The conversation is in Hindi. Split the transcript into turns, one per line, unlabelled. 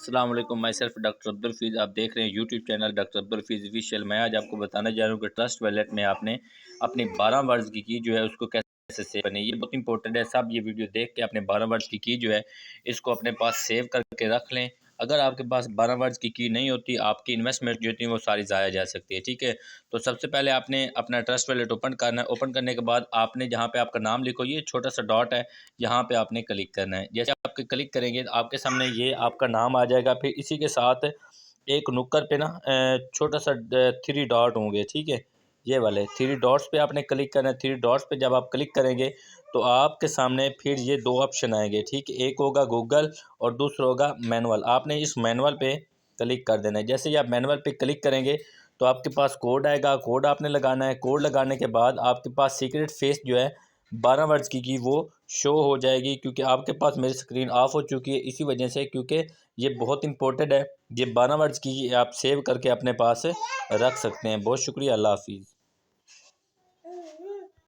अस्सलाम वालेकुम, my self doctor Abdul fees. आप देख रहे हैं YouTube channel doctor Abdul fees official. मैं आज आपको बताने जा रहा हूँ कि ट्रस्ट वॉलेट में आपने अपनी 12 वर्ड्स की जो है उसको कैसे सेव करनी है। ये बहुत इंपॉर्टेंट है। सब ये वीडियो देख के अपने 12 वर्ड्स की जो है इसको अपने पास सेव करके रख लें। अगर आपके पास 12 वर्ड्स की नहीं होती, आपकी इन्वेस्टमेंट जो होती है वो सारी ज़ाया जा सकती है। ठीक है, तो सबसे पहले आपने अपना ट्रस्ट वॉलेट ओपन करना है। ओपन करने के बाद आपने जहाँ पे आपका नाम लिखो, ये छोटा सा डॉट है, यहाँ पे आपने क्लिक करना है। जैसे आपके क्लिक करेंगे तो आपके सामने ये आपका नाम आ जाएगा। फिर इसी के साथ एक नुक्कर पे ना छोटा सा 3 डॉट होंगे। ठीक है, ये वाले 3 डॉट्स पे आपने क्लिक करना है। 3 डॉट्स पे जब आप क्लिक करेंगे तो आपके सामने फिर ये 2 ऑप्शन आएंगे। ठीक है, एक होगा गूगल और दूसरा होगा मैनुअल। आपने इस मैनुअल पे क्लिक कर देना है। जैसे ही आप मैनुअल पे क्लिक करेंगे तो आपके पास कोड आएगा, कोड आपने लगाना है। कोड लगाने के बाद आपके पास सीक्रेट फेस जो है 12 वर्ड्स की वो शो हो जाएगी। क्योंकि आपके पास मेरी स्क्रीन ऑफ हो चुकी है इसी वजह से, क्योंकि ये बहुत इंपॉर्टेंट है। ये 12 वर्ड्स की आप सेव करके अपने पास रख सकते हैं। बहुत शुक्रिया, अल्लाह हाफिज़।